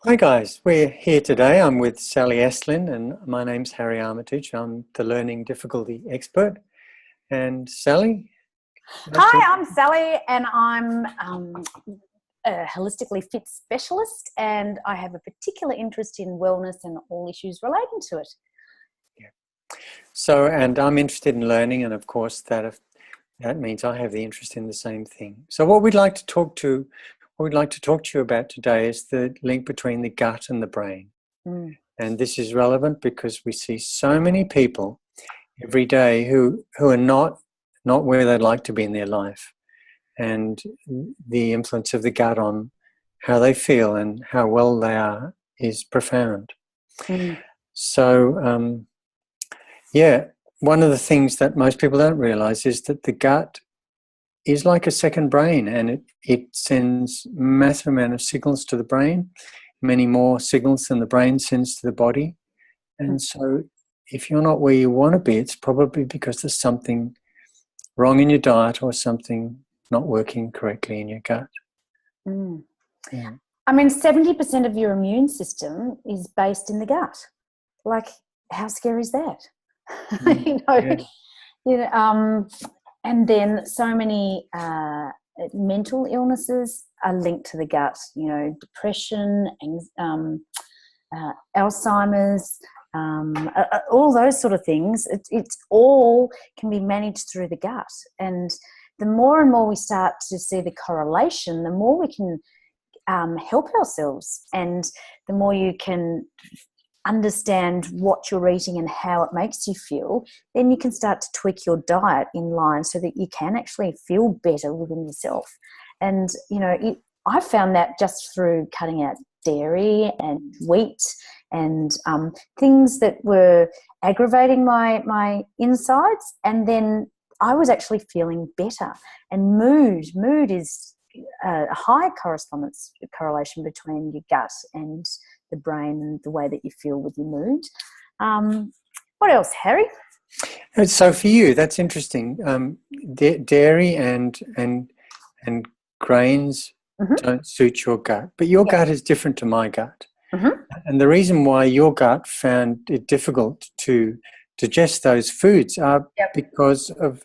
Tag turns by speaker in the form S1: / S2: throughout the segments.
S1: Hi guys, we're here today. I'm with Sally Estlin and my name's Harry Armytage. I'm the learning difficulty expert. And Sally, nice to
S2: Hi,
S1: meet
S2: I'm Sally, and I'm a holistically fit specialist, and I have a particular interest in wellness and all issues relating to it.
S1: you. And I'm interested in learning, and of course that means I have the interest in the same thing. So what we'd like to talk to you about today is the link between the gut and the brain. And this is relevant because we see so many people every day who are not where they'd like to be in their life. And the influence of the gut on how they feel and how well they are is profound. So, one of the things that most people don't realize is that the gut is like a second brain, and it sends massive amount of signals to the brain, many more signals than the brain sends to the body. And so if you're not where you want to be, it's probably because there's something wrong in your diet or something not working correctly in your gut.
S2: Yeah. I mean, 70% of your immune system is based in the gut. Like, how scary is that? And then so many mental illnesses are linked to the gut. Depression, Alzheimer's, all those sort of things. It's all can be managed through the gut. And the more and more we start to see the correlation, the more we can help ourselves, and the more you can understand what you're eating and how it makes you feel, then you can start to tweak your diet in line so that you can actually feel better within yourself. And I found that just through cutting out dairy and wheat and things that were aggravating my insides, and then I was actually feeling better. And mood is a high correlation between your gut and the brain and the way that you feel with your mood. What else, Harry?
S1: So for you, that's interesting. Dairy and grains don't suit your gut, but your gut is different to my gut. And the reason why your gut found it difficult to digest those foods are because of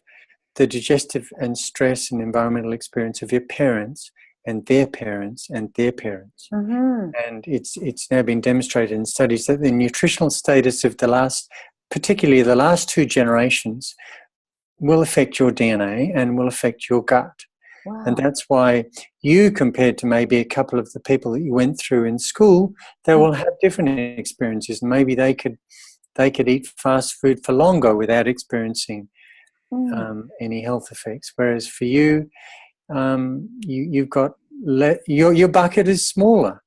S1: the digestive and stress and environmental experience of your parents and their parents and their parents. And it's now been demonstrated in studies that the nutritional status of particularly the last two generations, will affect your DNA and will affect your gut.
S2: Wow.
S1: And that's why you, compared to maybe a couple of the people that you went through in school, they will have different experiences. Maybe they could eat fast food for longer without experiencing any health effects. Whereas for you, you've got your bucket is smaller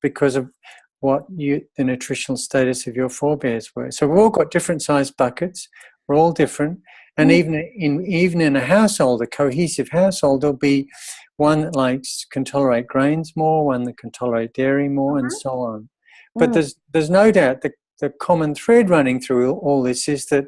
S1: because of the nutritional status of your forebears were. So we've all got different sized buckets. We're all different, and even in a household, a cohesive household, there'll be one that can tolerate grains more, one that can tolerate dairy more, and so on. But there's no doubt that the common thread running through all this is that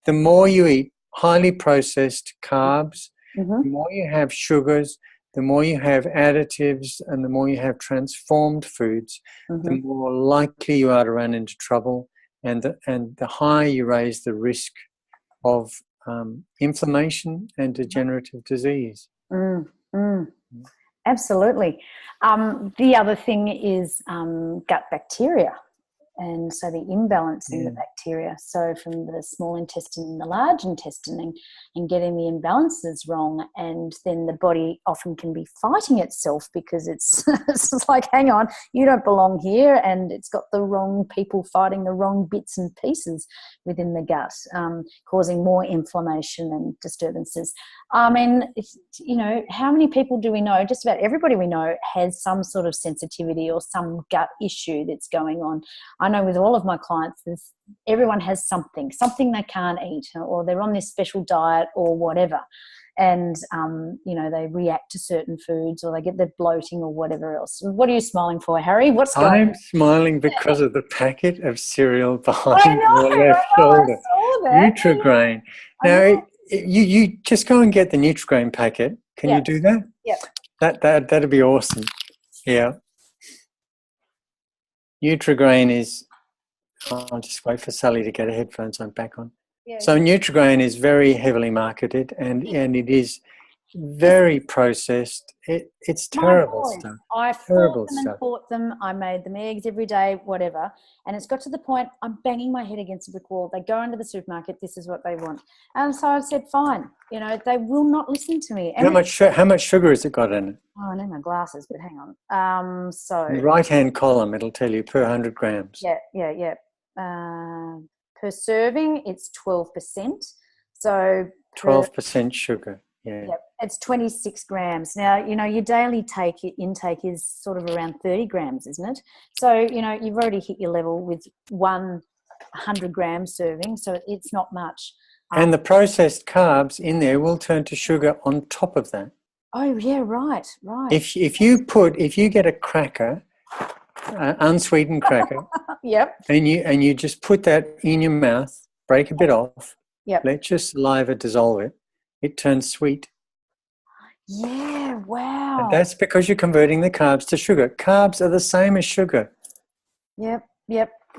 S1: the more you eat highly processed carbs, the more you have sugars, the more you have additives, and the more you have transformed foods, the more likely you are to run into trouble, and the higher you raise the risk of inflammation and degenerative disease.
S2: Absolutely. The other thing is gut bacteria. And so the imbalance in the bacteria, so from the small intestine and the large intestine, and getting the imbalances wrong, and then the body often can be fighting itself because it's like, hang on, you don't belong here, and it's got the wrong people fighting the wrong bits and pieces within the gut, causing more inflammation and disturbances. I mean, how many people do we know? Just about everybody we know has some sort of sensitivity or some gut issue that's going on. I know with all of my clients, everyone has something they can't eat, or they're on this special diet or whatever. And, they react to certain foods, or they get their bloating or whatever else. What are you smiling for, Harry? What's going on?
S1: I'm smiling because of the packet of cereal behind your left shoulder. Nutrigrain. Now, you just go and get the Nutrigrain packet. Can you do that?
S2: Yep.
S1: That'd be awesome. Yeah. Nutrigrain is, I'll just wait for Sally to get her headphones on back on.
S2: Yeah.
S1: So Nutrigrain is very heavily marketed, and it is very processed. It's terrible stuff.
S2: I fought them and fought them. I made them eggs every day, whatever. And it's got to the point I'm banging my head against a brick wall. They go into the supermarket. This is what they want. And so I said, fine. You know, they will not listen to me. And
S1: how much sugar has it got in it?
S2: Oh, I need my glasses, but hang on. So
S1: in the right-hand column, it'll tell you per 100 grams.
S2: Yeah. Per serving, it's 12%. So
S1: 12% sugar. Yeah.
S2: Yep, it's 26 grams. Now, you know, your daily intake is sort of around 30 grams, isn't it? So, you know, you've already hit your level with 100 gram serving, so it's not much.
S1: And the processed carbs in there will turn to sugar on top of that.
S2: Oh, yeah, right.
S1: If you get a cracker, unsweetened cracker,
S2: yep,
S1: and you just put that in your mouth, break a bit off,
S2: yep,
S1: let your saliva dissolve it, it turns sweet.
S2: Yeah, wow.
S1: And that's because you're converting the carbs to sugar. Carbs are the same as sugar.
S2: Yep.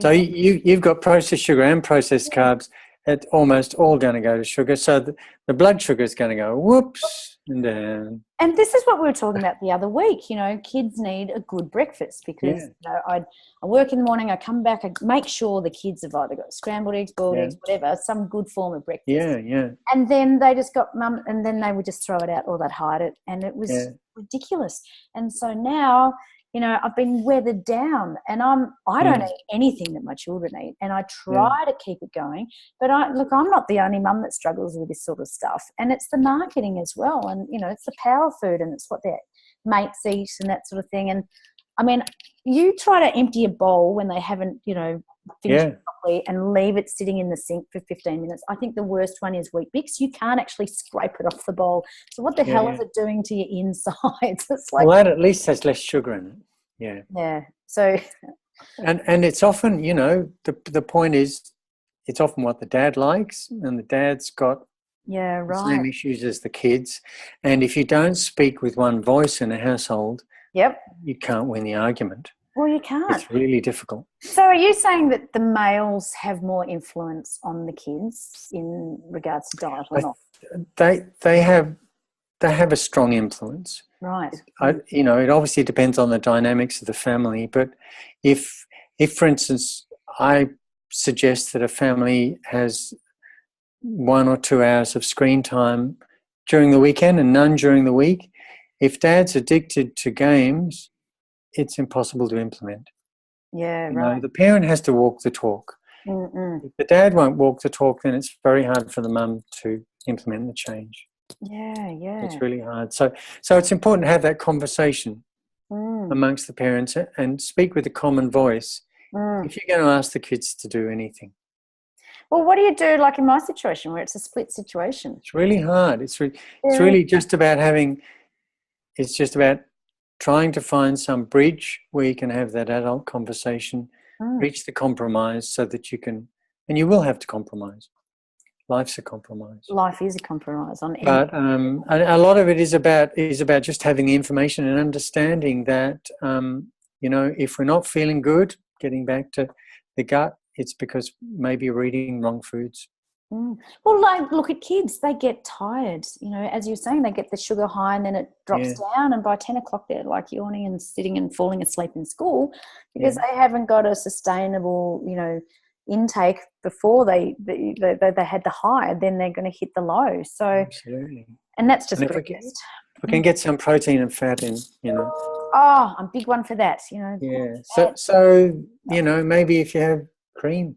S1: So you've got processed sugar and processed carbs. It's almost all going to go to sugar. So the blood sugar is going to go whoops and down.
S2: And this is what we were talking about the other week. You know, kids need a good breakfast because, you know, I work in the morning, I come back, I make sure the kids have either got scrambled eggs, boiled eggs, whatever, some good form of breakfast.
S1: Yeah.
S2: And then they just got mum, and then they would just throw it out or they'd hide it. And it was ridiculous. And so now, you know, I've been weathered down and I don't eat anything that my children eat, and I try to keep it going. But I'm not the only mum that struggles with this sort of stuff. And it's the marketing as well. And, you know, it's the power food and it's what their mates eat and that sort of thing. And I mean, you try to empty a bowl when they haven't, you know, finished it properly and leave it sitting in the sink for 15 minutes. I think the worst one is Wheat Bix. You can't actually scrape it off the bowl. So what the hell is it doing to your insides? It's like,
S1: well, that at least has less sugar in it.
S2: Yeah. So,
S1: and it's often, you know, the point is, it's often what the dad likes, and the dad's got the same issues as the kids. And if you don't speak with one voice in a household, you can't win the argument.
S2: Well, you can't.
S1: It's really difficult.
S2: So are you saying that the males have more influence on the kids in regards to diet or not?
S1: They have a strong influence.
S2: Right.
S1: You know, it obviously depends on the dynamics of the family. But if for instance, I suggest that a family has 1 or 2 hours of screen time during the weekend and none during the week, if dad's addicted to games, it's impossible to implement.
S2: Yeah,
S1: you know, the parent has to walk the talk. If the dad won't walk the talk, then it's very hard for the mum to implement the change.
S2: Yeah.
S1: It's really hard. So it's important to have that conversation amongst the parents and speak with a common voice if you're going to ask the kids to do anything.
S2: Well, what do you do, like in my situation, where it's a split situation?
S1: It's really hard. It's really just about it's just about trying to find some bridge where you can have that adult conversation, reach the compromise so that you can, and you will have to compromise. Life's a compromise.
S2: Life is a compromise on anything.
S1: But a lot of it is about just having the information and understanding that, you know, if we're not feeling good, getting back to the gut, it's because maybe we're eating wrong foods.
S2: Well, like, look at kids. They get tired. You know, as you're saying, they get the sugar high and then it drops down. And by 10 o'clock, they're like yawning and sitting and falling asleep in school because they haven't got a sustainable, you know, intake before they had the high. Then they're going to hit the low. So,
S1: absolutely.
S2: And that's just
S1: breakfast. We can get some protein and fat in, you know.
S2: Oh, I'm a big one for that, you know.
S1: Yeah. So you know, maybe if you have cream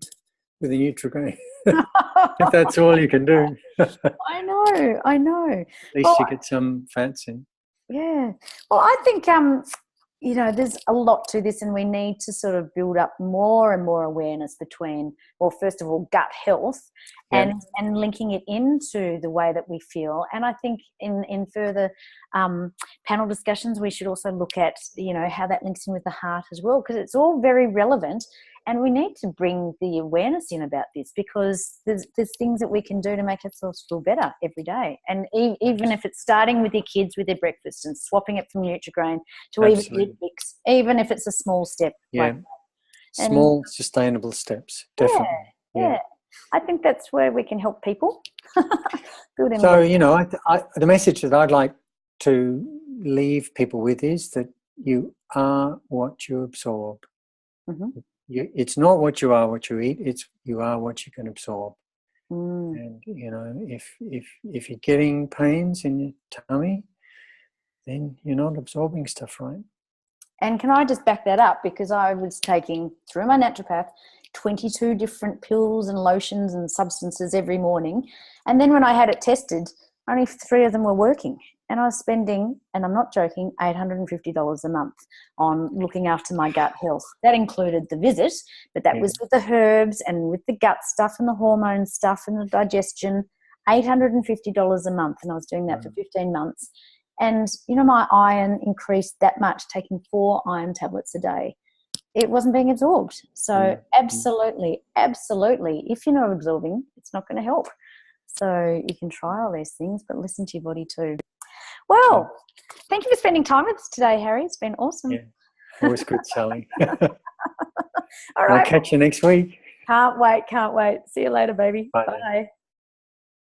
S1: with a nutrigrain. If that's all you can do.
S2: I know.
S1: At least you get some fats in.
S2: Yeah. Well, I think, you know, there's a lot to this and we need to sort of build up more and more awareness between, well, first of all, gut health and linking it into the way that we feel. And I think in further panel discussions, we should also look at, you know, how that links in with the heart as well, because it's all very relevant. And we need to bring the awareness in about this because there's things that we can do to make ourselves feel better every day. And even if it's starting with your kids with their breakfast and swapping it from Nutrigrain to even Gut Brain, even if it's a small step.
S1: Yeah.
S2: Like that.
S1: Small, sustainable steps, definitely.
S2: Yeah. I think that's where we can help people.
S1: So, you know, the message that I'd like to leave people with is that you are what you absorb.
S2: Mm-hmm.
S1: It's not what you are, what you eat. It's you are what you can absorb.
S2: Mm.
S1: And you know, if you're getting pains in your tummy, then you're not absorbing stuff right.
S2: And can I just back that up? Because I was taking, through my naturopath, 22 different pills and lotions and substances every morning. And then when I had it tested, only 3 of them were working. And I was spending, and I'm not joking, $850 a month on looking after my gut health. That included the visit, but that was with the herbs and with the gut stuff and the hormone stuff and the digestion, $850 a month. And I was doing that for 15 months. And, you know, my iron increased that much, taking 4 iron tablets a day. It wasn't being absorbed. So absolutely, if you're not absorbing, it's not going to help. So you can try all these things, but listen to your body too. Well, thank you for spending time with us today, Harry. It's been awesome.
S1: Yeah, always good, Sally.
S2: All right.
S1: I'll catch you next week.
S2: Can't wait. See you later, baby.
S1: Bye.
S2: Bye.